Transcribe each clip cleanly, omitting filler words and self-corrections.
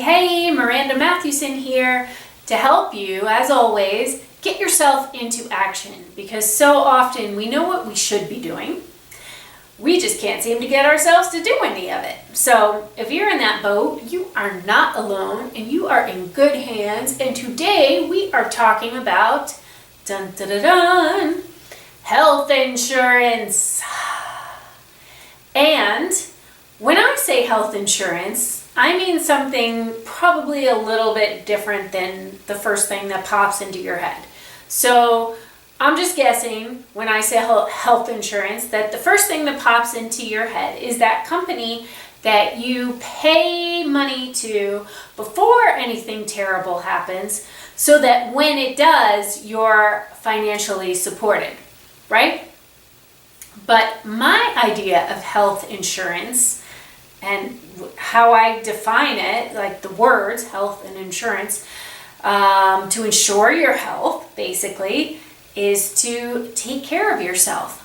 Hey, Miranda Mathewson here to help you, as always, get yourself into action, because so often we know what we should be doing. We just can't seem to get ourselves to do any of it. So if you're in that boat, you are not alone and you are in good hands. And today we are talking about dun, dun, dun, dun, health insurance. And when I say health insurance, I mean something probably a little bit different than the first thing that pops into your head. So I'm just guessing when I say health insurance that the first thing that pops into your head is that company that you pay money to before anything terrible happens, so that when it does, you're financially supported, right? But my idea of health insurance and how I define it, like the words health and insurance, to insure your health, basically, is to take care of yourself.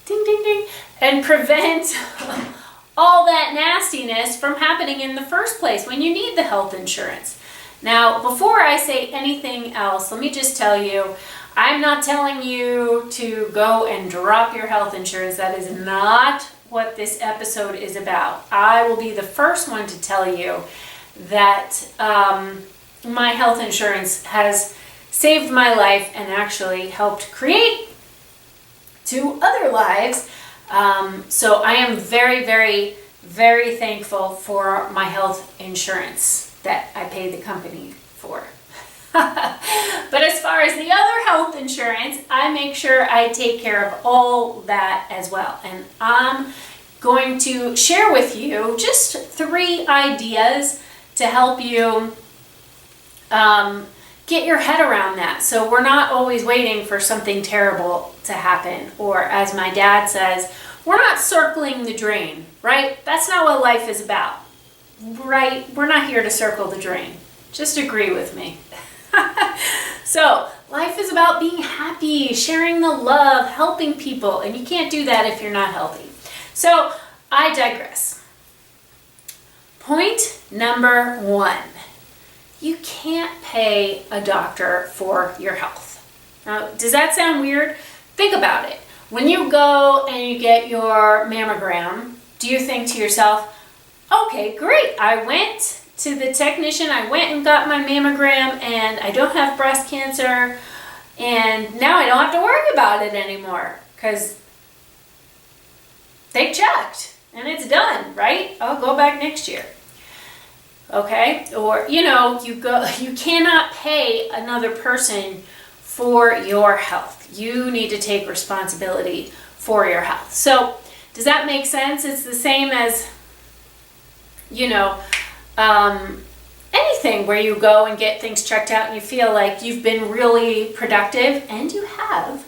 Ding, ding, ding. And prevent all that nastiness from happening in the first place when you need the health insurance. Now, before I say anything else, let me just tell you, I'm not telling you to go and drop your health insurance. That is not what this episode is about. I will be the first one to tell you that my health insurance has saved my life and actually helped create 2 other lives. So I am very, very, very thankful for my health insurance that I paid the company for. But as far as the other health insurance, I make sure I take care of all that as well. And I'm going to share with you just 3 ideas to help you get your head around that. So we're not always waiting for something terrible to happen. Or as my dad says, we're not circling the drain, right? That's not what life is about, right? We're not here to circle the drain. Just agree with me. So life is about being happy, sharing the love, helping people, and you can't do that if you're not healthy. So I digress. Point number 1. You can't pay a doctor for your health. Now, does that sound weird? Think about it. When you go and you get your mammogram, do you think to yourself, okay, great, I went to the technician, I went and got my mammogram, and I don't have breast cancer, and now I don't have to worry about it anymore because they checked and it's done, right? I'll go back next year. Okay? Or, you cannot pay another person for your health. You need to take responsibility for your health. So, does that make sense? It's the same as, anything where you go and get things checked out and you feel like you've been really productive, and you have,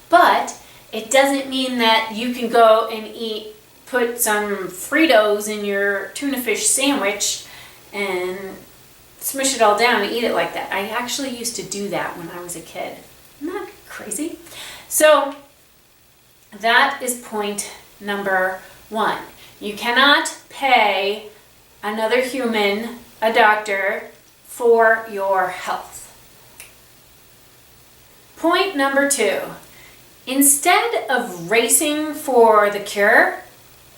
but it doesn't mean that you can go and put some Fritos in your tuna fish sandwich and smush it all down and eat it like that. I actually used to do that when I was a kid. Isn't that crazy? So that is point number 1. You cannot pay another human, a doctor, for your health. Point number 2. Instead of racing for the cure,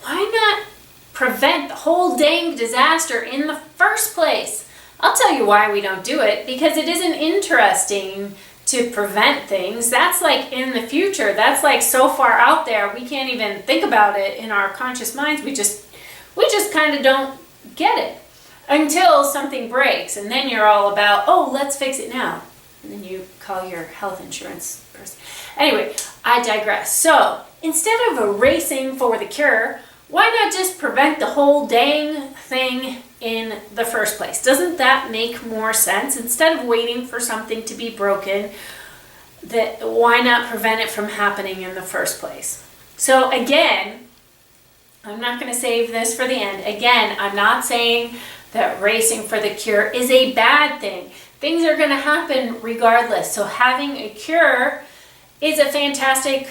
why not prevent the whole dang disaster in the first place? I'll tell you why we don't do it, because it isn't interesting to prevent things. That's like in the future. That's like so far out there, we can't even think about it in our conscious minds. We just kind of don't get it until something breaks, and then you're all about, oh, let's fix it now. And then you call your health insurance person. Anyway, I digress. So instead of racing for the cure, why not just prevent the whole dang thing in the first place? Doesn't that make more sense? Instead of waiting for something to be broken, why not prevent it from happening in the first place? So again, I'm not going to save this for the end. Again, I'm not saying that racing for the cure is a bad thing. Things are going to happen regardless. So having a cure is a fantastic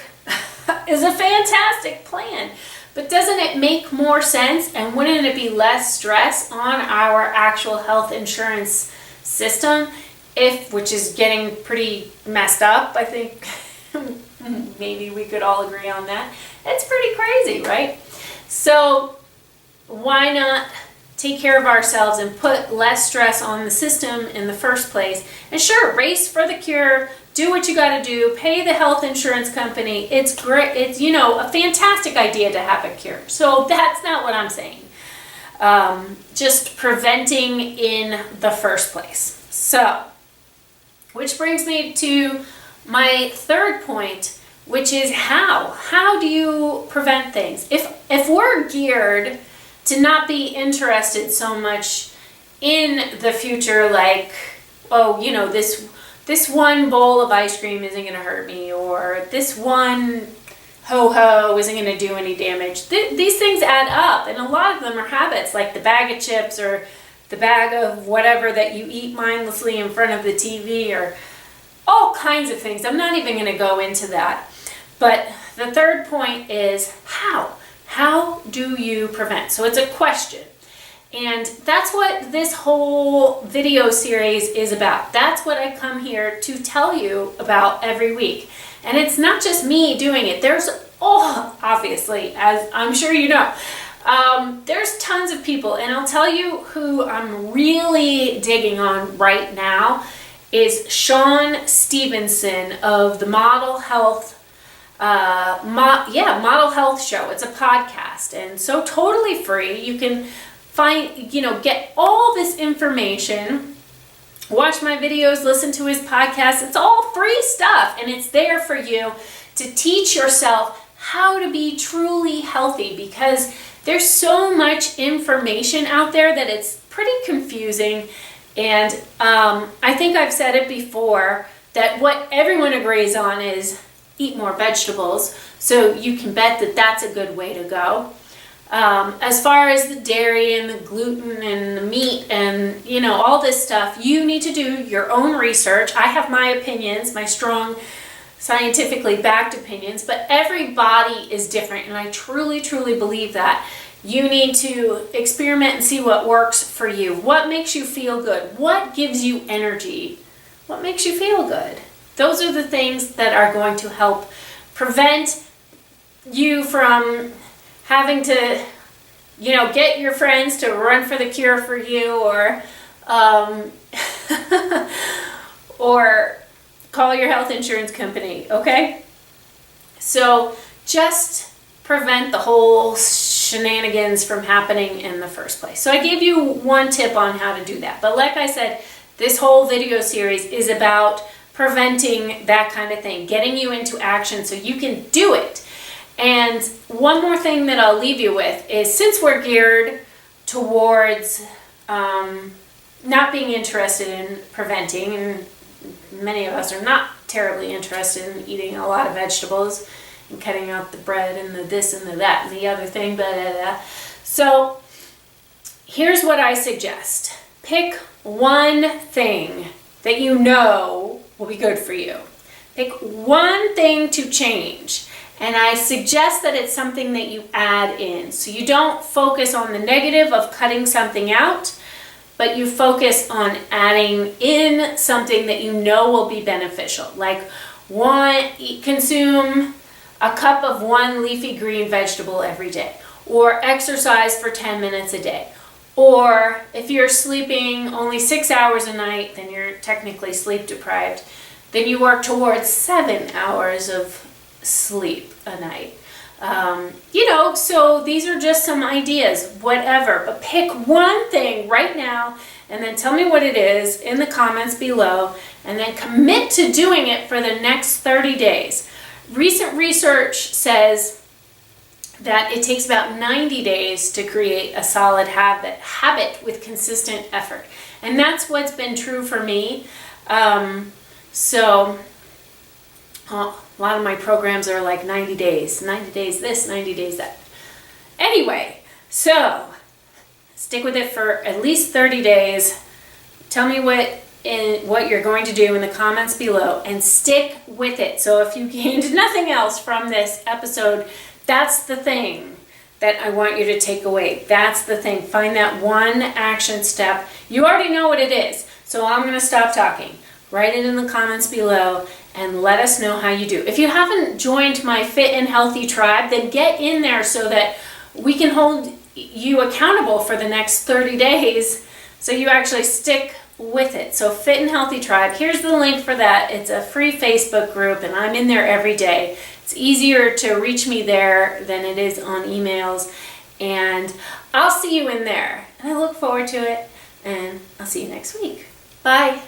plan. But doesn't it make more sense, and wouldn't it be less stress on our actual health insurance system, which is getting pretty messed up? I think maybe we could all agree on that. It's pretty crazy, right? So why not take care of ourselves and put less stress on the system in the first place? And sure, race for the cure, do what you got to do, pay the health insurance company. It's great. It's, a fantastic idea to have a cure. So that's not what I'm saying. Just preventing in the first place. So, which brings me to my third point, which is how. How do you prevent things? If we're geared to not be interested so much in the future, like, this one bowl of ice cream isn't going to hurt me, or this one ho-ho isn't going to do any damage. These things add up, and a lot of them are habits, like the bag of chips or the bag of whatever that you eat mindlessly in front of the TV, or all kinds of things. I'm not even going to go into that. But the third point is how. How do you prevent? So it's a question. And that's what this whole video series is about. That's what I come here to tell you about every week. And it's not just me doing it. There's, obviously, as I'm sure you know, there's tons of people. And I'll tell you who I'm really digging on right now is Shawn Stevenson of the Model Health Model Health Show. It's a podcast, and so totally free. You can find, get all this information, watch my videos, listen to his podcast. It's all free stuff, and it's there for you to teach yourself how to be truly healthy, because there's so much information out there that it's pretty confusing. And I think I've said it before that what everyone agrees on is eat more vegetables, so you can bet that that's a good way to go. As far as the dairy and the gluten and the meat and all this stuff, you need to do your own research. I have my opinions, my strong scientifically backed opinions, but every body is different, and I truly believe that. You need to experiment and see what works for you. What makes you feel good? What gives you energy? What makes you feel good? Those are the things that are going to help prevent you from having to, get your friends to run for the cure for you, or or call your health insurance company, okay? So just prevent the whole shenanigans from happening in the first place. So I gave you one tip on how to do that. But like I said, this whole video series is about preventing that kind of thing, getting you into action so you can do it. And one more thing that I'll leave you with is, since we're geared towards not being interested in preventing, and many of us are not terribly interested in eating a lot of vegetables and cutting out the bread and the this and the that and the other thing, blah, blah, blah. So here's what I suggest. Pick one thing that you know will be good for you. Pick one thing to change. And I suggest that it's something that you add in. So you don't focus on the negative of cutting something out, but you focus on adding in something that you know will be beneficial. Like consume a cup of one leafy green vegetable every day, or exercise for 10 minutes a day. Or if you're sleeping only 6 hours a night, then you're technically sleep deprived. Then you work towards 7 hours of sleep a night. So these are just some ideas, whatever. But pick one thing right now and then tell me what it is in the comments below, and then commit to doing it for the next 30 days. Recent research says that it takes about 90 days to create a solid habit with consistent effort. And that's what's been true for me. A lot of my programs are like 90 days this, 90 days that. Anyway, so stick with it for at least 30 days. Tell me what you're going to do in the comments below, and stick with it. So if you gained nothing else from this episode, that's the thing. that I want you to take away. That's the thing. Find that one action step. You already know what it is. So I'm going to stop talking. Write it in the comments below and let us know how you do. If you haven't joined my Fit and Healthy tribe, then get in there so that we can hold you accountable for the next 30 days so you actually stick with it. So Fit and Healthy tribe, here's the link for that. It's a free Facebook group and I'm in there every day. It's easier to reach me there than it is on emails, and I'll see you in there. And I look forward to it, and I'll see you next week. Bye.